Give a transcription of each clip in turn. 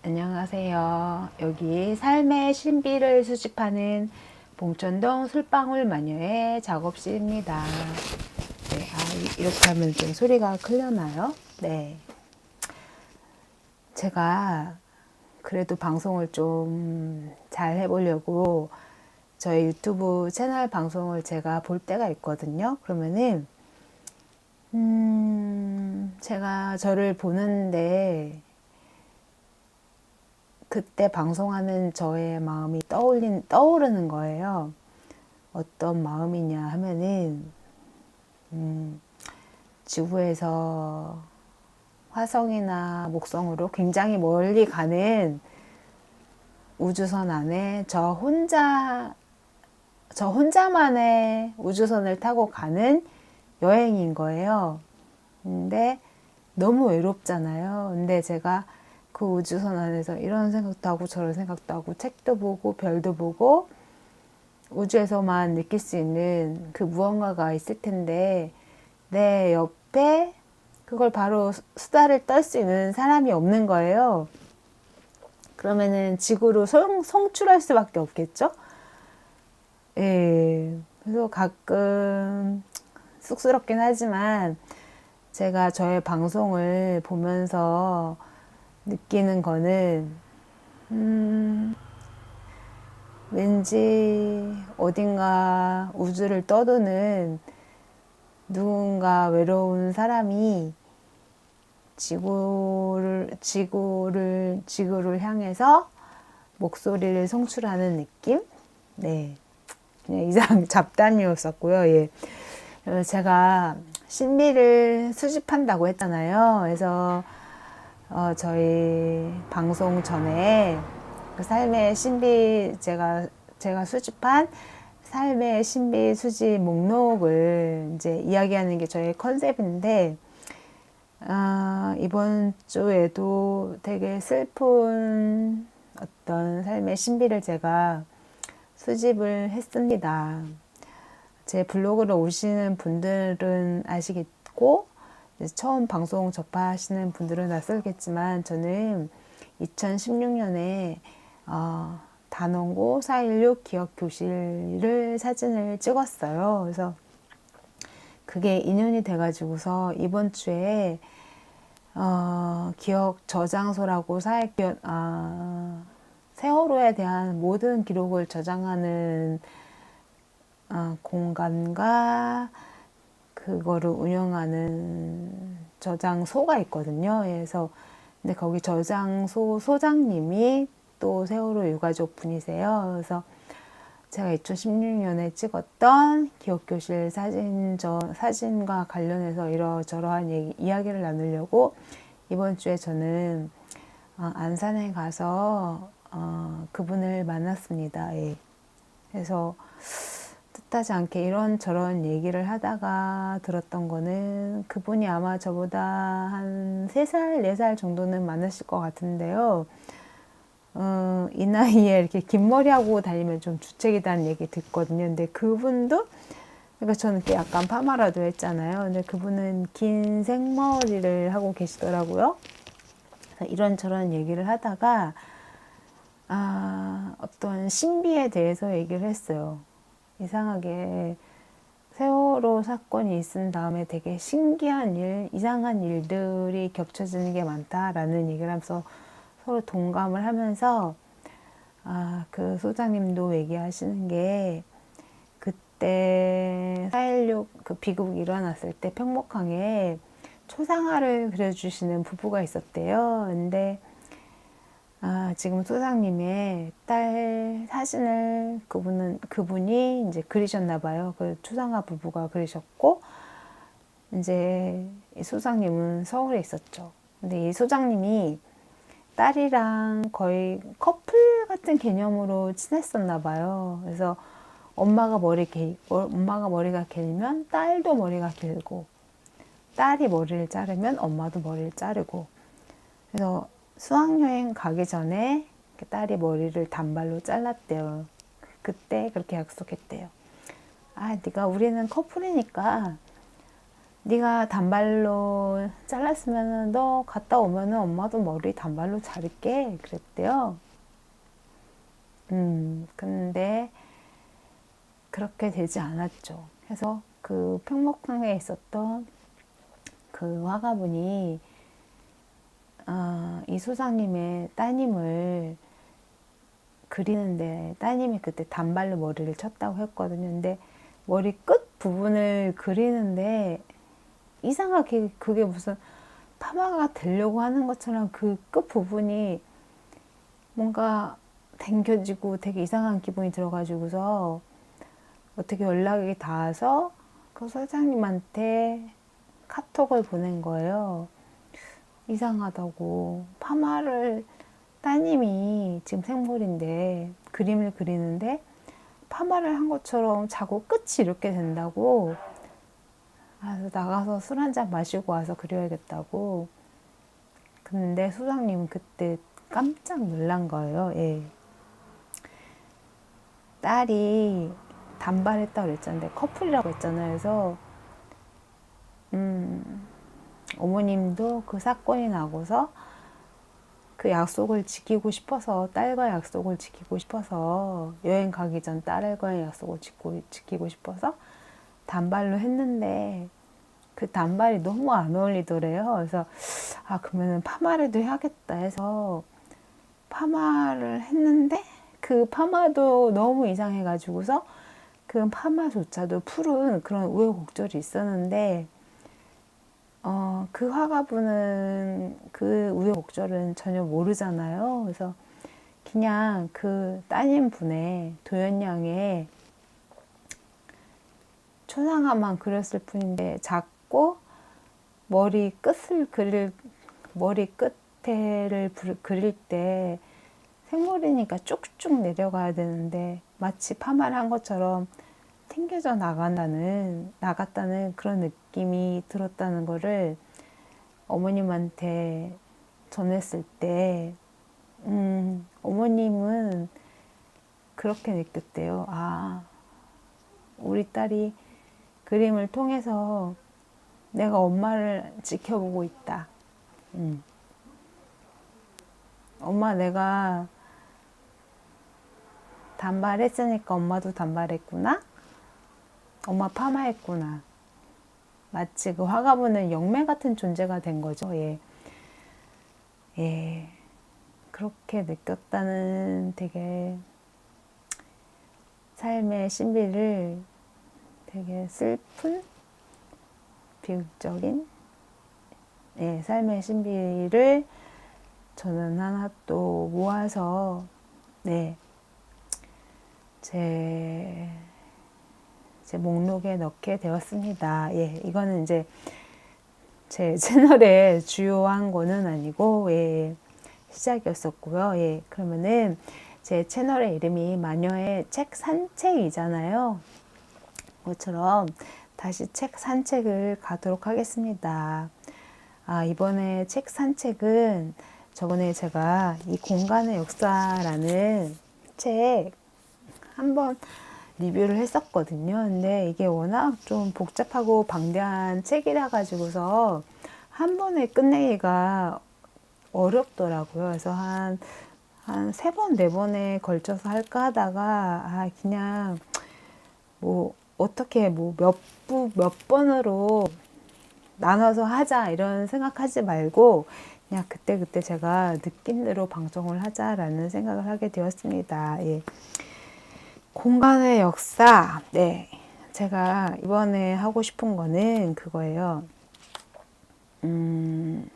안녕하세요. 여기 삶의 신비를 수집하는 봉천동 술방울 마녀의 작업실입니다. 네, 이렇게 하면 좀 소리가 클려나요? 네. 제가 그래도 방송을 좀 잘 해보려고 저희 유튜브 채널 방송을 제가 볼 때가 있거든요. 그러면은, 제가 저를 보는데 그때 방송하는 저의 마음이 떠오르는 거예요. 어떤 마음이냐 하면은, 지구에서 화성이나 목성으로 굉장히 멀리 가는 우주선 안에 저 혼자만의 우주선을 타고 가는 여행인 거예요. 근데 너무 외롭잖아요. 근데 제가 그 우주선 안에서 이런 생각도 하고 저런 생각도 하고 책도 보고 별도 보고 우주에서만 느낄 수 있는 그 무언가가 있을 텐데 내 옆에 그걸 바로 수다를 떨 수 있는 사람이 없는 거예요. 그러면은 지구로 송출할 수밖에 없겠죠? 예. 그래서 가끔 쑥스럽긴 하지만 제가 저의 방송을 보면서 느끼는 거는, 왠지 어딘가 우주를 떠도는 누군가 외로운 사람이 지구를 향해서 목소리를 송출하는 느낌? 네. 그냥 이상 잡담이었었고요. 예. 제가 신비를 수집한다고 했잖아요. 그래서 저희 방송 전에 그 삶의 신비 제가 수집한 삶의 신비 수집 목록을 이제 이야기하는 게 저의 컨셉인데, 이번 주에도 되게 슬픈 어떤 삶의 신비를 제가 수집을 했습니다. 제 블로그로 오시는 분들은 아시겠고, 처음 방송 접하시는 분들은 낯설겠지만, 저는 2016년에 단원고 416 기억교실을 사진을 찍었어요. 그래서 그게 인연이 돼가지고서 이번 주에 기억 저장소라고 세월호에 대한 모든 기록을 저장하는 공간과 그거를 운영하는 저장소가 있거든요. 그래서 근데 거기 저장소 소장님이 또 세월호 유가족 분이세요. 그래서 제가 2016년에 찍었던 기억교실 사진과 관련해서 이러저러한 이야기를 나누려고 이번 주에 저는 안산에 가서 그분을 만났습니다. 예. 그래서 뜻하지 않게 이런저런 얘기를 하다가 들었던 거는 그분이 아마 저보다 한 3살, 4살 정도는 많으실 것 같은데요. 이 나이에 이렇게 긴 머리하고 다니면 좀 주책이다는 얘기 듣거든요. 근데 그분도, 그러니까 저는 약간 파마라도 했잖아요. 근데 그분은 긴 생머리를 하고 계시더라고요. 그래서 이런저런 얘기를 하다가, 어떤 신비에 대해서 얘기를 했어요. 이상하게 세월호 사건이 있은 다음에 되게 신기한 이상한 일들이 겹쳐지는 게 많다라는 얘기를 하면서 서로 동감을 하면서, 그 소장님도 얘기하시는 게 그때 4.16 그 비극이 일어났을 때 평목항에 초상화를 그려주시는 부부가 있었대요. 근데 지금 소장님의 딸 사진을 그분이 이제 그리셨나 봐요. 그 초상화 부부가 그리셨고, 이제 이 소장님은 서울에 있었죠. 근데 이 소장님이 딸이랑 거의 커플 같은 개념으로 친했었나 봐요. 그래서 엄마가 머리가 길면 딸도 머리가 길고, 딸이 머리를 자르면 엄마도 머리를 자르고, 그래서 수학여행 가기 전에 딸이 머리를 단발로 잘랐대요. 그때 그렇게 약속했대요. 우리는 커플이니까 네가 단발로 잘랐으면 너 갔다 오면은 엄마도 머리 단발로 자를게 그랬대요. 근데 그렇게 되지 않았죠. 그래서 그 평목항에 있었던 그 화가분이 이 소장님의 따님을 그리는데, 따님이 그때 단발로 머리를 쳤다고 했거든요. 근데 머리 끝 부분을 그리는데 이상하게 그게 무슨 파마가 되려고 하는 것처럼 그 끝 부분이 뭔가 당겨지고 되게 이상한 기분이 들어가지고서 어떻게 연락이 닿아서 그 사장님한테 카톡을 보낸 거예요. 이상하다고. 파마를 따님이 지금 생물인데 그림을 그리는데 파마를 한 것처럼 자꾸 끝이 이렇게 된다고. 그래서 나가서 술 한잔 마시고 와서 그려야겠다고. 근데 소장님은 그때 깜짝 놀란 거예요. 예. 딸이 단발했다고 그랬잖아요. 커플이라고 했잖아요. 그래서 어머님도 그 사건이 나고서 그 약속을 지키고 싶어서, 딸과 약속을 지키고 싶어서, 여행 가기 전 딸과의 약속을 지키고 싶어서 단발로 했는데 그 단발이 너무 안 어울리더래요. 그래서 그러면은 파마라도 해야겠다 해서 파마를 했는데 그 파마도 너무 이상해가지고서 그 파마조차도 푸른 그런 우여곡절이 있었는데 그 화가분은 그 우여곡절은 전혀 모르잖아요. 그래서 그냥 그 따님 분의 도연양의 초상화만 그렸을 뿐인데, 작고 머리 끝에를 그릴 때 생머리니까 쭉쭉 내려가야 되는데 마치 파마를 한 것처럼 튕겨져 나갔다는 그런 느낌이 들었다는 거를 어머님한테 전했을 때, 어머님은 그렇게 느꼈대요. 우리 딸이 그림을 통해서 내가 엄마를 지켜보고 있다. 엄마, 내가 단발했으니까 엄마도 단발했구나. 엄마 파마했구나. 마치 그 화가분은 영매 같은 존재가 된 거죠. 예. 예. 그렇게 느꼈다는 되게 삶의 신비를, 되게 슬픈 비극적인 삶의 신비를 저는 하나 또 모아서 제 목록에 넣게 되었습니다. 예, 이거는 이제 제 채널의 주요한 거는 아니고 시작이었었고요. 예, 그러면은 제 채널의 이름이 마녀의 책 산책이잖아요. 그것처럼 다시 책 산책을 가도록 하겠습니다. 이번에 책 산책은 저번에 제가 이 공간의 역사라는 책 한번 리뷰를 했었거든요. 근데 이게 워낙 좀 복잡하고 방대한 책이라 가지고서 한 번에 끝내기가 어렵더라고요. 그래서 한 3번, 4번에 걸쳐서 할까 하다가 그냥 뭐 어떻게 몇 번으로 나눠서 하자 이런 생각하지 말고 그냥 그때 제가 느낀 대로 방송을 하자라는 생각을 하게 되었습니다. 예. 공간의 역사. 네. 제가 이번에 하고 싶은 거는 그거예요. 그런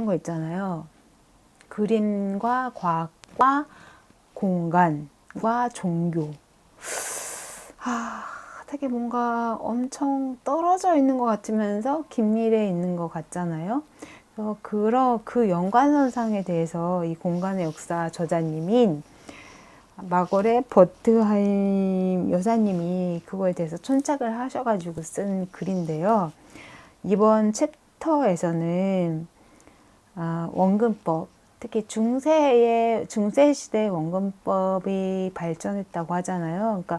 거 있잖아요. 그림과 과학과 공간과 종교. 되게 뭔가 엄청 떨어져 있는 것 같으면서 긴밀해 있는 것 같잖아요. 그래서 그 연관선상에 대해서 이 공간의 역사 저자님인 마거렛 버트하임 여사님이 그거에 대해서 촌착을 하셔가지고 쓴 글인데요. 이번 챕터에서는 원근법, 특히 중세 시대 원근법이 발전했다고 하잖아요. 그러니까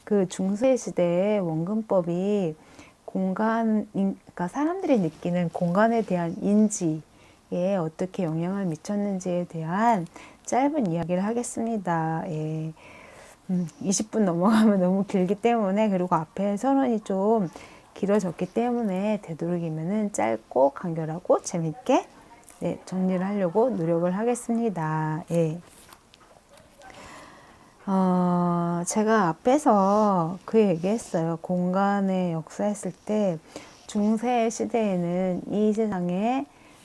그 중세 시대의 원근법이 그러니까 사람들이 느끼는 공간에 대한 인지에 어떻게 영향을 미쳤는지에 대한 짧은 이야기를 하겠습니다. 예. 20분 넘어가면 너무 길기 때문에, 그리고 앞에 서론이 좀 길어졌기 때문에 되도록이면은 짧고 간결하고 재밌게 정리를 하려고 노력을 하겠습니다. 예. 제가 앞에서 그 얘기했어요. 공간의 역사했을 때 중세 시대에는 이 세상에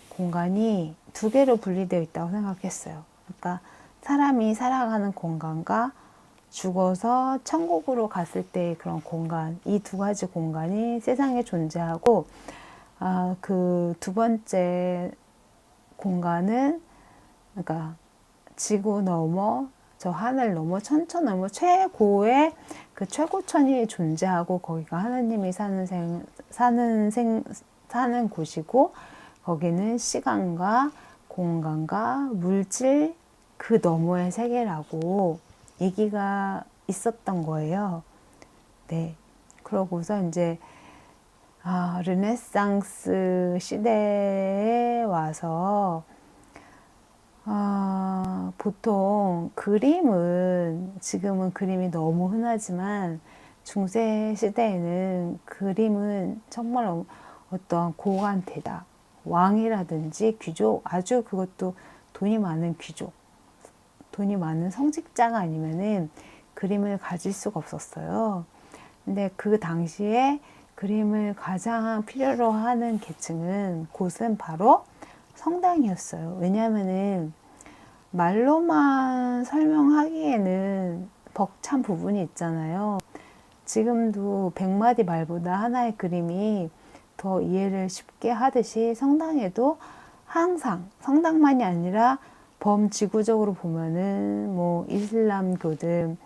공간이 두 개로 분리되어 있다고 생각했어요. 그러니까 사람이 살아가는 공간과 죽어서 천국으로 갔을 때의 그런 공간, 이 두 가지 공간이 세상에 존재하고, 그 두 번째 공간은, 그러니까 지구 넘어, 저 하늘 넘어, 천천 넘어 최고의 그 최고천이 존재하고, 거기가 하느님이 사는 곳이고, 거기는 시간과 공간과 물질 그 너머의 세계라고 얘기가 있었던 거예요. 네. 그러고서 이제 르네상스 시대에 와서 보통 그림은, 지금은 그림이 너무 흔하지만 중세 시대에는 그림은 정말 어떠한 고관태다. 왕이라든지 귀족, 아주 그것도 돈이 많은 귀족, 돈이 많은 성직자가 아니면은 그림을 가질 수가 없었어요. 근데 그 당시에 그림을 가장 필요로 하는 계층은, 곳은 바로 성당이었어요. 왜냐하면은 말로만 설명하기에는 벅찬 부분이 있잖아요. 지금도 100마디 말보다 하나의 그림이 더 이해를 쉽게 하듯이, 성당에도 항상 성당만이 아니라 범지구적으로 보면은 뭐 이슬람교든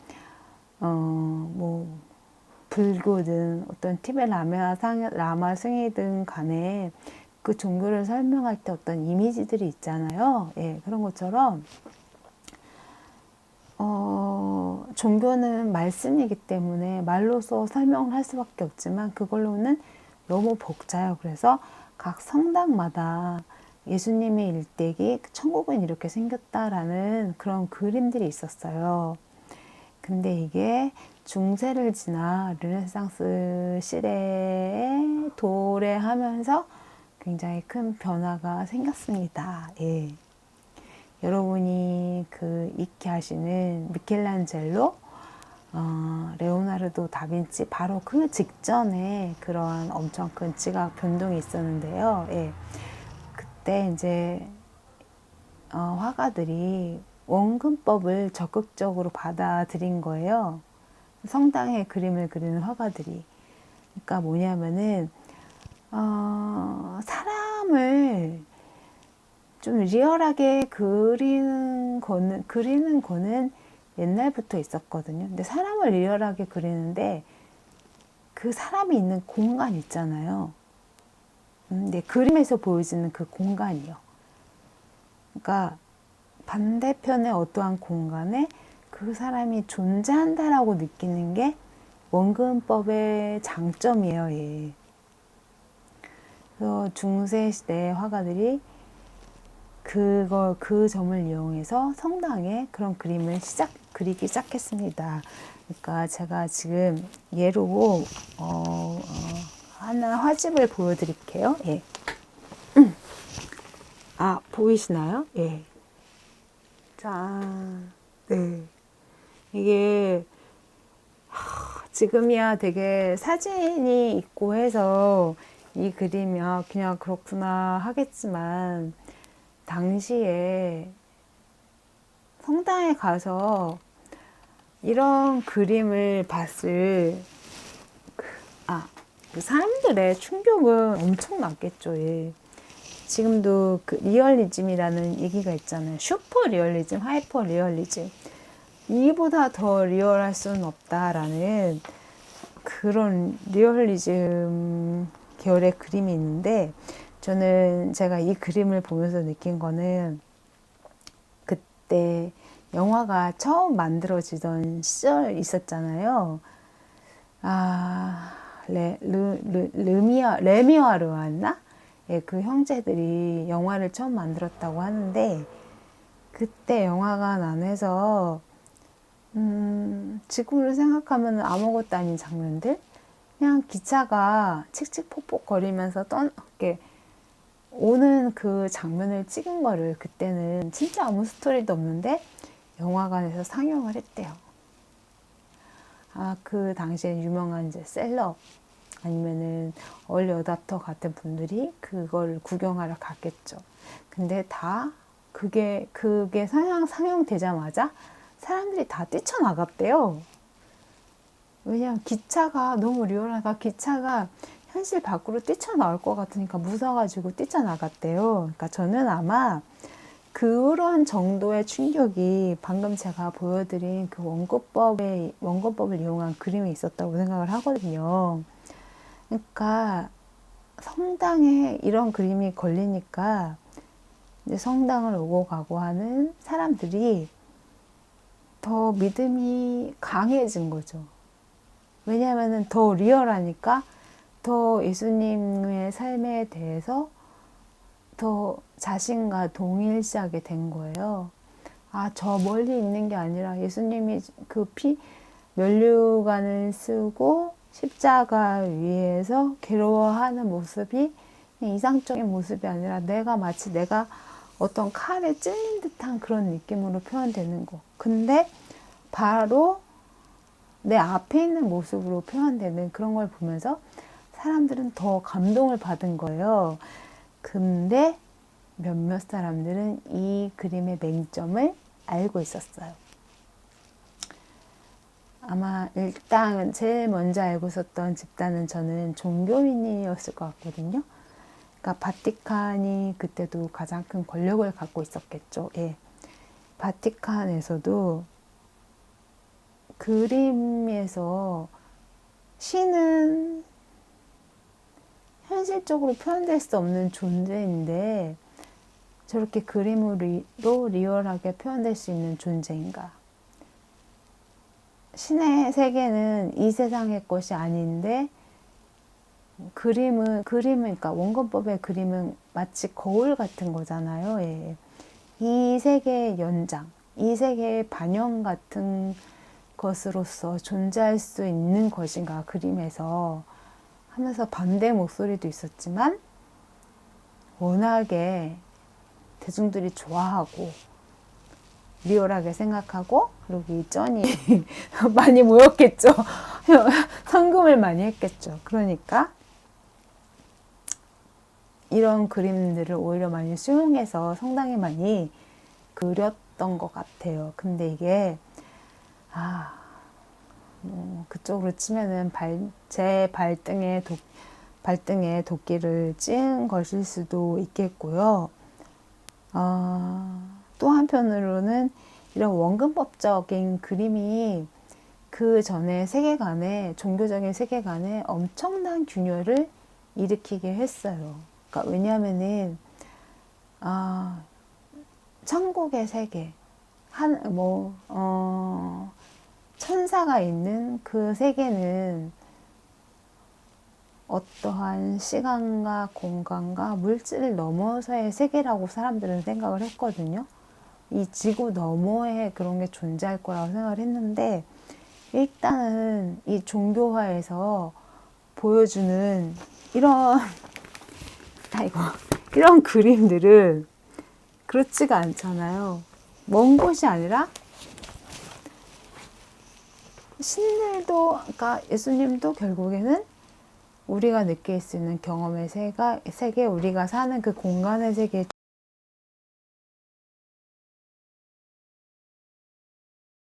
뭐 불교든 어떤 티베트 라마 승이든 간에 그 종교를 설명할 때 어떤 이미지들이 있잖아요. 예, 그런 것처럼 종교는 말씀이기 때문에 말로써 설명을 할 수밖에 없지만 그걸로는 너무 벅차요. 그래서 각 성당마다 예수님의 일대기, 천국은 이렇게 생겼다라는 그런 그림들이 있었어요. 근데 이게 중세를 지나 르네상스 시대에 도래하면서 굉장히 큰 변화가 생겼습니다. 예. 여러분이 익히 아시는 미켈란젤로, 레오나르도 다빈치, 바로 그 직전에 그러한 엄청 큰 지각 변동이 있었는데요. 예. 그때 이제 화가들이 원근법을 적극적으로 받아들인 거예요. 성당에 그림을 그리는 화가들이. 그러니까 뭐냐면은 사람을 좀 리얼하게 그리는 거는 옛날부터 있었거든요. 근데 사람을 리얼하게 그리는데 그 사람이 있는 공간 있잖아요. 근데 그림에서 보여지는 그 공간이요. 그러니까 반대편의 어떠한 공간에 그 사람이 존재한다라고 느끼는 게 원근법의 장점이에요. 예. 그래서 중세 시대 화가들이 그 점을 이용해서 성당에 그런 그림을 그리기 시작했습니다. 그러니까 제가 지금 예로 하나 화집을 보여드릴게요. 예. 보이시나요? 예. 자, 네. 이게 지금이야 되게 사진이 있고 해서 이 그림이 그냥 그렇구나 하겠지만, 당시에 성당에 가서 이런 그림을 봤을 그 사람들의 충격은 엄청났겠죠. 예. 지금도 그 리얼리즘이라는 얘기가 있잖아요. 슈퍼 리얼리즘, 하이퍼 리얼리즘. 이보다 더 리얼할 수는 없다라는 그런 리얼리즘 계열의 그림이 있는데, 제가 이 그림을 보면서 느낀 거는, 그때 영화가 처음 만들어지던 시절 있었잖아요. 레미와 르완나? 예, 그 형제들이 영화를 처음 만들었다고 하는데, 그때 영화관 안에서 지금으로 생각하면 아무것도 아닌 장면들, 그냥 기차가 칙칙폭폭 거리면서 이렇게 오는 그 장면을 찍은 거를 그때는 진짜 아무 스토리도 없는데 영화관에서 상영을 했대요. 그 당시에 유명한 이제 셀럽 아니면은 얼리 어답터 같은 분들이 그걸 구경하러 갔겠죠. 근데 다 그게 상영되자마자 사람들이 다 뛰쳐나갔대요. 왜냐면 기차가 너무 리얼하니까 기차가 현실 밖으로 뛰쳐나올 것 같으니까 무서워가지고 뛰쳐나갔대요. 그러니까 저는 아마 그런 정도의 충격이 방금 제가 보여드린 그 원근법을 이용한 그림이 있었다고 생각을 하거든요. 그러니까 성당에 이런 그림이 걸리니까 이제 성당을 오고 가고 하는 사람들이 더 믿음이 강해진 거죠. 왜냐하면 더 리얼하니까 더 예수님의 삶에 대해서 더 자신과 동일시하게 된 거예요. 저 멀리 있는 게 아니라 예수님이 그 면류관을 쓰고 십자가 위에서 괴로워하는 모습이 이상적인 모습이 아니라 마치 내가 어떤 칼에 찔린 듯한 그런 느낌으로 표현되는 거. 근데 바로 내 앞에 있는 모습으로 표현되는 그런 걸 보면서 사람들은 더 감동을 받은 거예요. 근데 몇몇 사람들은 이 그림의 맹점을 알고 있었어요. 아마 일단 제일 먼저 알고 있었던 집단은 저는 종교인이었을 것 같거든요. 그러니까 바티칸이 그때도 가장 큰 권력을 갖고 있었겠죠. 예. 바티칸에서도 그림에서 신은 현실적으로 표현될 수 없는 존재인데 저렇게 그림으로 리얼하게 표현될 수 있는 존재인가? 신의 세계는 이 세상의 것이 아닌데 그러니까 원근법의 그림은 마치 거울 같은 거잖아요. 예. 이 세계의 연장, 이 세계의 반영 같은 것으로서 존재할 수 있는 것인가 그림에서 하면서 반대 목소리도 있었지만 워낙에 대중들이 좋아하고 리얼하게 생각하고 그리고 이 쩐이 많이 모였겠죠. 성금을 많이 했겠죠. 그러니까 이런 그림들을 오히려 많이 수용해서 상당히 많이 그렸던 것 같아요. 근데 이게 그쪽으로 치면은 제 발등에 도끼를 찌은 것일 수도 있겠고요. 또 한편으로는 이런 원근법적인 그림이 그 전에 종교적인 세계관에 엄청난 균열을 일으키게 했어요. 그러니까 왜냐하면은 천국의 세계, 천사가 있는 그 세계는 어떠한 시간과 공간과 물질을 넘어서의 세계라고 사람들은 생각을 했거든요. 이 지구 너머에 그런 게 존재할 거라고 생각을 했는데 일단은 이 종교화에서 보여주는 이런 그림들은 그렇지가 않잖아요. 먼 곳이 아니라 신들도, 그러니까 예수님도 결국에는 우리가 느낄 수 있는 경험의 세계, 우리가 사는 그 공간의 세계에